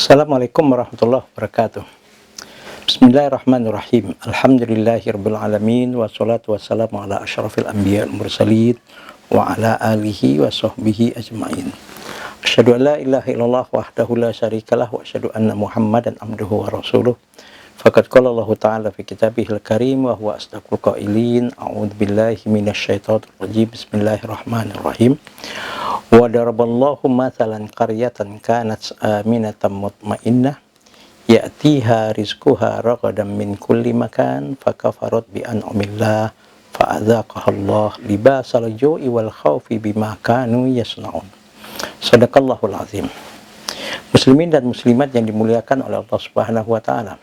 Assalamualaikum warahmatullahi wabarakatuh. Bismillahirrahmanirrahim. Alhamdulillahirabbil alamin wassalatu wassalamu ala asyrafil anbiya'i wal mursalin wa ala alihi wa sahbihi ajmain. Asyhadu an la ilaha illallah wahdahu la syarikalah wa asyhadu anna Muhammadan abduhu wa rasuluh. Faqad qala Allah ta'ala fi kitabihil karim wa huwa asdaqul qailin. A'udzu billahi minasyaitonir rajim. Bismillahirrahmanirrahim. Wa daraballahu mathalan qaryatan kanat aminatan mutmainnah ya'tiha rizquha ragadan min kulli makan fakafarat bi an'amillah fa'adzaqahallah libasal ju'i wal khaufi bima kanu yasnaun. Shadaqallahul azim. Muslimin dan muslimat yang dimuliakan oleh Allah Subhanahu wa taala.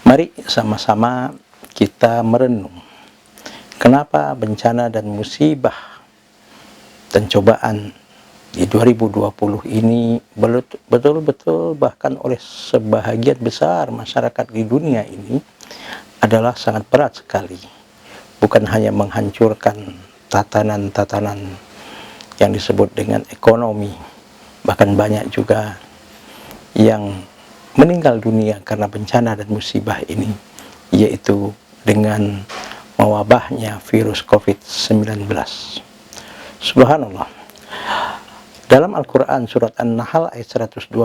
Mari sama-sama kita merenung kenapa bencana dan musibah dan cobaan di 2020 ini betul-betul bahkan oleh sebahagian besar masyarakat di dunia ini adalah sangat berat sekali. Bukan hanya menghancurkan tatanan-tatanan yang disebut dengan ekonomi, bahkan banyak juga yang meninggal dunia karena bencana dan musibah ini, yaitu dengan mewabahnya virus COVID-19. Subhanallah. Dalam Al-Quran surat An-Nahl ayat 112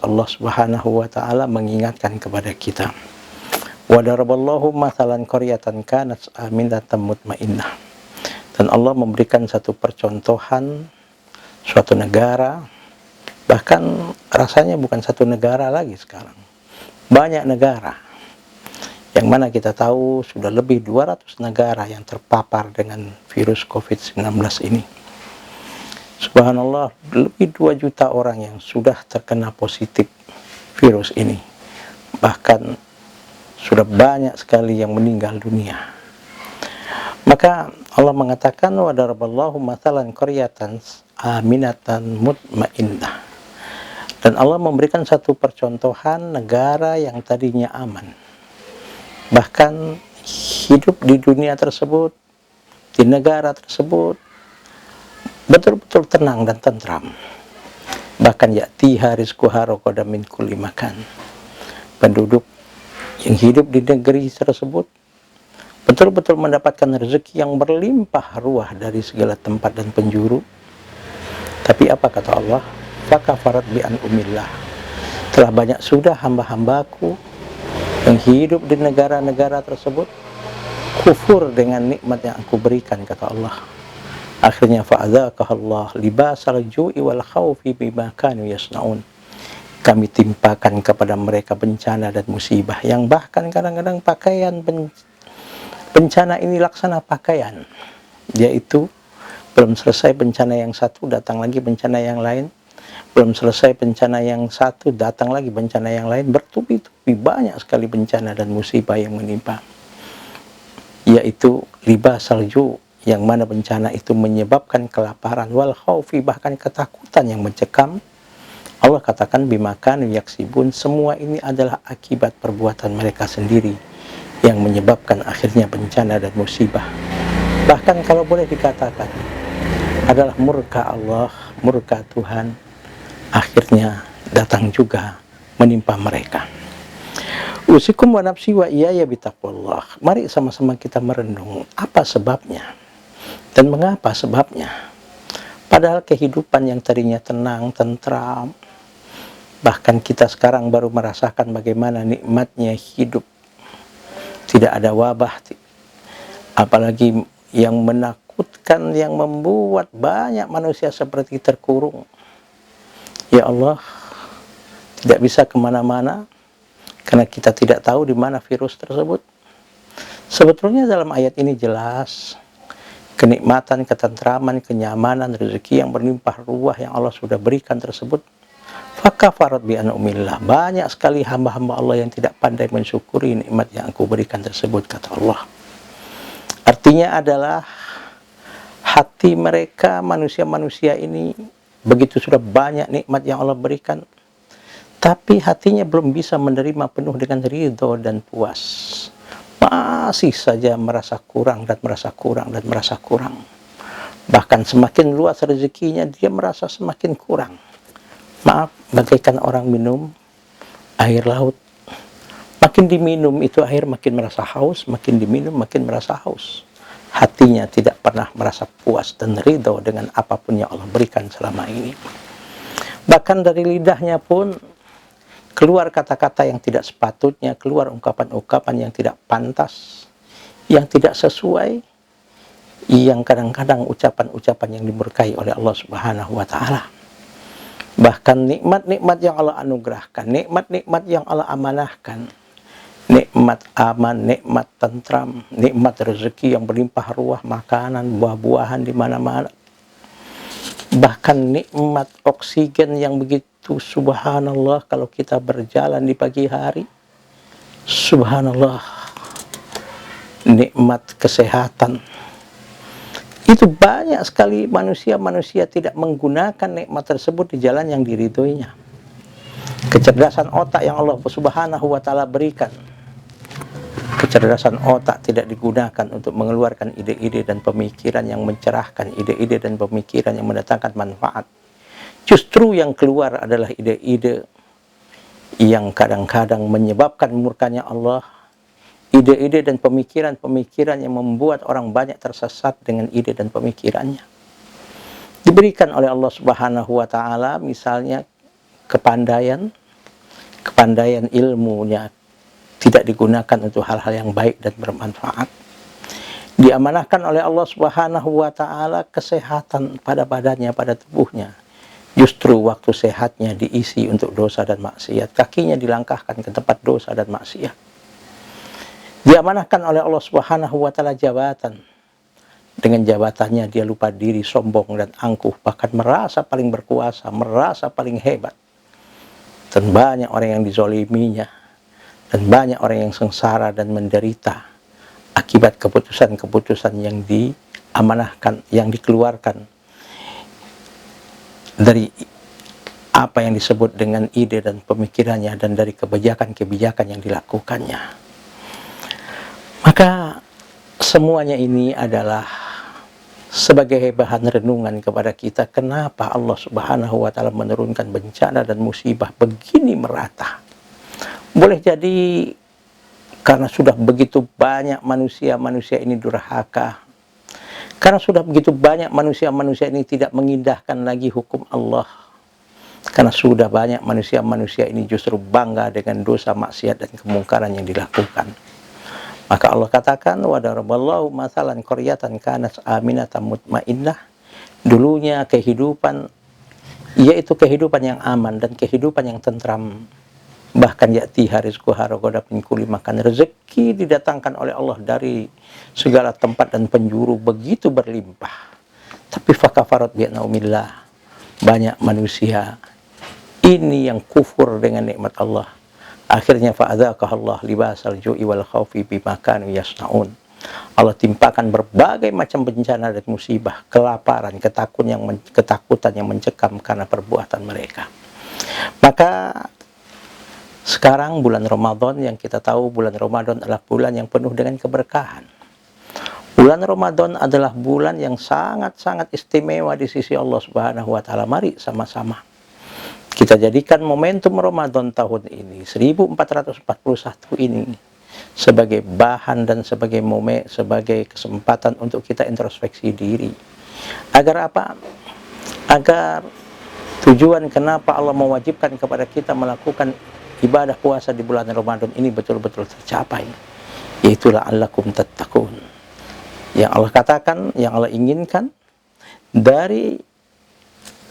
Allah Subhanahu wa ta'ala mengingatkan kepada kita, wa daraballahu mathalan qaryatan kanat aminatan mutmainnah. Dan Allah memberikan satu percontohan suatu negara, bahkan rasanya bukan satu negara lagi sekarang, banyak negara, yang mana kita tahu sudah lebih 200 negara yang terpapar dengan virus COVID-19 ini. Subhanallah, lebih 2 juta orang yang sudah terkena positif virus ini. Bahkan sudah banyak sekali yang meninggal dunia. Maka Allah mengatakan, wa daraballahu mathalan qaryatan aminatan mutmainnah. Dan Allah memberikan satu percontohan negara yang tadinya aman. Bahkan hidup di dunia tersebut, di negara tersebut, betul-betul tenang dan tentram. Bahkan ya'tiha rizquha ragadan min kulli makan. Penduduk yang hidup di negeri tersebut betul-betul mendapatkan rezeki yang berlimpah ruah dari segala tempat dan penjuru. Tapi apa kata Allah? Fakafarat bi an'umillah. Telah banyak sudah hamba-hambaku yang hidup di negara-negara tersebut kufur dengan nikmat yang aku berikan, kata Allah. Akhirnya fa'adzaqahallah libasal ju'i wal khaufi bima kanu yasnaun. Kami timpakan kepada mereka bencana dan musibah yang bahkan kadang-kadang pakaian bencana ini laksana pakaian, yaitu belum selesai bencana yang satu datang lagi bencana yang lain, belum selesai bencana yang satu datang lagi bencana yang lain, bertubi-tubi banyak sekali bencana dan musibah yang menimpa, yaitu libasal ju', yang mana bencana itu menyebabkan kelaparan, wal khaufi, bahkan ketakutan yang mencekam. Allah katakan bimakan yaksibun, semua ini adalah akibat perbuatan mereka sendiri yang menyebabkan akhirnya bencana dan musibah. Bahkan kalau boleh dikatakan adalah murka Allah, murka Tuhan, akhirnya datang juga menimpa mereka. Usikum wa nafsi wa iyaya bitaqwallah. Mari sama-sama kita merenung apa sebabnya dan mengapa sebabnya. Padahal kehidupan yang tadinya tenang, tentram, bahkan kita sekarang baru merasakan bagaimana nikmatnya hidup. Tidak ada wabah, apalagi yang menakutkan, yang membuat banyak manusia seperti terkurung. Ya Allah, tidak bisa kemana-mana karena kita tidak tahu di mana virus tersebut. Sebetulnya dalam ayat ini jelas kenikmatan, ketentraman, kenyamanan, rezeki yang berlimpah ruah yang Allah sudah berikan tersebut. Fakafarat bi an'umillah. Banyak sekali hamba-hamba Allah yang tidak pandai mensyukuri nikmat yang aku berikan tersebut, kata Allah. Artinya adalah hati mereka, manusia-manusia ini, begitu sudah banyak nikmat yang Allah berikan, tapi hatinya belum bisa menerima penuh dengan ridho dan puas. Masih saja merasa kurang dan merasa kurang dan merasa kurang. Bahkan semakin luas rezekinya, dia merasa semakin kurang. Maaf, bagaikan orang minum air laut. Makin diminum itu air makin merasa haus, makin diminum makin merasa haus. Hatinya tidak pernah merasa puas dan ridho dengan apapun yang Allah berikan selama ini. Bahkan dari lidahnya pun keluar kata-kata yang tidak sepatutnya, keluar ungkapan-ungkapan yang tidak pantas, yang tidak sesuai, yang kadang-kadang ucapan-ucapan yang dimurkai oleh Allah Subhanahu wa Ta'ala. Bahkan nikmat-nikmat yang Allah anugerahkan, nikmat-nikmat yang Allah amanahkan, nikmat aman, nikmat tentram, nikmat rezeki yang berlimpah ruah, makanan, buah-buahan di mana-mana. Bahkan nikmat oksigen yang begitu subhanallah kalau kita berjalan di pagi hari. Subhanallah. Nikmat kesehatan. Itu banyak sekali manusia tidak menggunakan nikmat tersebut di jalan yang diridhoinya. Kecerdasan otak yang Allah Subhanahu wa Ta'ala berikan, kecerdasan otak tidak digunakan untuk mengeluarkan ide-ide dan pemikiran yang mencerahkan, ide-ide dan pemikiran yang mendatangkan manfaat. Justru yang keluar adalah ide-ide yang kadang-kadang menyebabkan murkanya Allah, ide-ide dan pemikiran-pemikiran yang membuat orang banyak tersesat dengan ide dan pemikirannya. Diberikan oleh Allah Subhanahu wa Ta'ala misalnya kepandaian ilmunya tidak digunakan untuk hal-hal yang baik dan bermanfaat. Diamanahkan oleh Allah Subhanahu wa Ta'ala kesehatan pada badannya, pada tubuhnya. Justru waktu sehatnya diisi untuk dosa dan maksiat. Kakinya dilangkahkan ke tempat dosa dan maksiat. Diamanahkan oleh Allah Subhanahu wa Ta'ala jabatan. Dengan jabatannya dia lupa diri, sombong dan angkuh, bahkan merasa paling berkuasa, merasa paling hebat. Dan banyak orang yang dizoliminya. Dan banyak orang yang sengsara dan menderita akibat keputusan-keputusan yang diamanahkan, yang dikeluarkan dari apa yang disebut dengan ide dan pemikirannya dan dari kebijakan-kebijakan yang dilakukannya. Maka semuanya ini adalah sebagai bahan renungan kepada kita, kenapa Allah Subhanahu wa Ta'ala menurunkan bencana dan musibah begini merata. Boleh jadi karena sudah begitu banyak manusia ini durhaka. Karena sudah begitu banyak manusia ini tidak mengindahkan lagi hukum Allah. Karena sudah banyak manusia ini justru bangga dengan dosa, maksiat dan kemungkaran yang dilakukan. Maka Allah katakan, wa daraballahu mathalan qaryatan kanat aminatan mutmainnah. Dulunya kehidupan yaitu kehidupan yang aman dan kehidupan yang tentram. Bahkan ya'tiha rizquha ragadan min kulli makan, rezeki didatangkan oleh Allah dari segala tempat dan penjuru begitu berlimpah. Tapi fakafarat bi'an'umillah, banyak manusia ini yang kufur dengan nikmat Allah. Akhirnya fa'adzaqahallah libasal ju'i wal khaufi bima kanu yasnaun. Allah timpakan berbagai macam bencana dan musibah, kelaparan, ketakutan yang mencekam karena perbuatan mereka. Maka sekarang bulan Ramadan, yang kita tahu bulan Ramadan adalah bulan yang penuh dengan keberkahan. Bulan Ramadan adalah bulan yang sangat-sangat istimewa di sisi Allah Subhanahu wa Ta'ala. Mari sama-sama kita jadikan momentum Ramadan tahun ini 1441 ini sebagai bahan dan sebagai kesempatan untuk kita introspeksi diri. Agar apa? Agar tujuan kenapa Allah mewajibkan kepada kita melakukan ibadah puasa di bulan Ramadan ini betul-betul tercapai, yaitu la'allakum tattaqun. Yang Allah katakan, yang Allah inginkan dari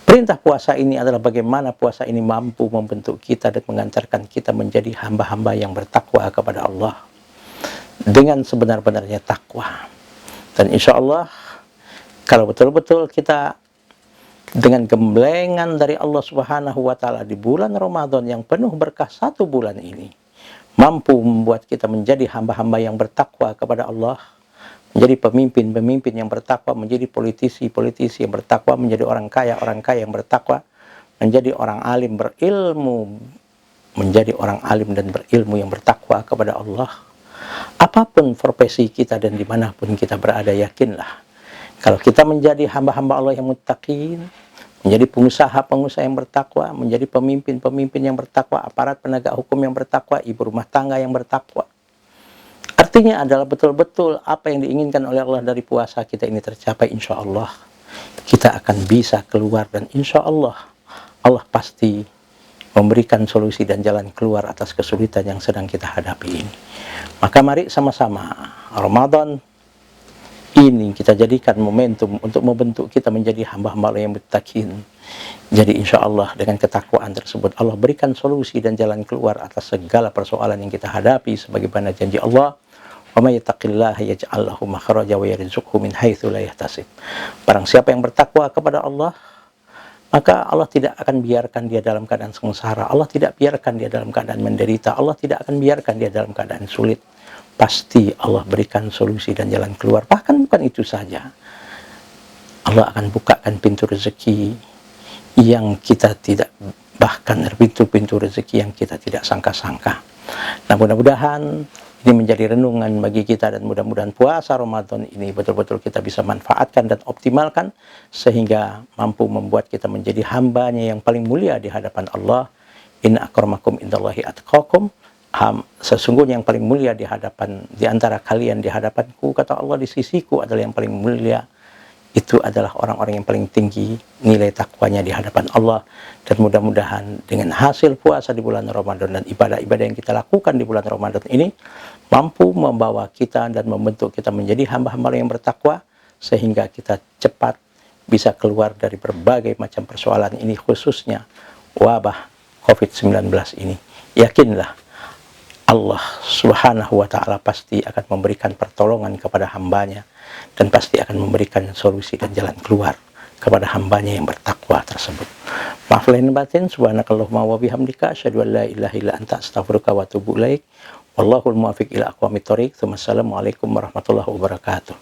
perintah puasa ini adalah bagaimana puasa ini mampu membentuk kita dan mengantarkan kita menjadi hamba-hamba yang bertakwa kepada Allah dengan sebenar-benarnya takwa. Dan insya Allah kalau betul-betul kita dengan gemblengan dari Allah Subhanahu wa Ta'ala di bulan Ramadan yang penuh berkah satu bulan ini, mampu membuat kita menjadi hamba-hamba yang bertakwa kepada Allah, menjadi pemimpin-pemimpin yang bertakwa, menjadi politisi-politisi yang bertakwa, menjadi orang kaya yang bertakwa, menjadi orang alim berilmu, menjadi orang alim dan berilmu yang bertakwa kepada Allah. Apapun profesi kita dan dimanapun kita berada, yakinlah kalau kita menjadi hamba-hamba Allah yang muttaqin, menjadi pengusaha-pengusaha yang bertakwa, menjadi pemimpin-pemimpin yang bertakwa, aparat penegak hukum yang bertakwa, ibu rumah tangga yang bertakwa. Artinya adalah betul-betul apa yang diinginkan oleh Allah dari puasa kita ini tercapai, insya Allah. Kita akan bisa keluar, dan insya Allah, Allah pasti memberikan solusi dan jalan keluar atas kesulitan yang sedang kita hadapi ini. Maka mari sama-sama Ramadan ini kita jadikan momentum untuk membentuk kita menjadi hamba-hamba Allah yang muttaqin. Jadi insya Allah dengan ketakwaan tersebut Allah berikan solusi dan jalan keluar atas segala persoalan yang kita hadapi, sebagaimana janji Allah, wa may yattaqillaha yaj'al lahu makhraja wa yarzuqhu min haitsu la yahtasib. Barang siapa yang bertakwa kepada Allah, maka Allah tidak akan biarkan dia dalam keadaan sengsara. Allah tidak biarkan dia dalam keadaan menderita. Allah tidak akan biarkan dia dalam keadaan sulit. Pasti Allah berikan solusi dan jalan keluar. Bahkan bukan itu saja, Allah akan bukakan pintu rezeki yang kita tidak, bahkan pintu-pintu rezeki yang kita tidak sangka-sangka. Nah, mudah-mudahan ini menjadi renungan bagi kita, dan mudah-mudahan puasa Ramadan ini betul-betul kita bisa manfaatkan dan optimalkan sehingga mampu membuat kita menjadi hambanya yang paling mulia di hadapan Allah. Inna akramakum indallahi atqakum. Sesungguhnya yang paling mulia di antara kalian di hadapanku, kata Allah, di sisiku adalah yang paling mulia. Itu adalah orang-orang yang paling tinggi nilai takwanya di hadapan Allah. Dan mudah-mudahan dengan hasil puasa di bulan Ramadan dan ibadah-ibadah yang kita lakukan di bulan Ramadan ini mampu membawa kita dan membentuk kita menjadi hamba-hamba yang bertakwa, sehingga kita cepat bisa keluar dari berbagai macam persoalan ini, khususnya wabah COVID-19 ini. Yakinlah, Allah Subhanahu wa Ta'ala pasti akan memberikan pertolongan kepada hambanya, dan pasti akan memberikan solusi dan jalan keluar kepada hambanya yang bertakwa tersebut. Maaf lahir batin. Subhanakallahumma wa bihamdika asyhadu an la ilaha illa anta astaghfiruka wa atubu ilaik. Wallahul muwaffiq ila aqwamit thoriq. Wassalamualaikum warahmatullahi wabarakatuh.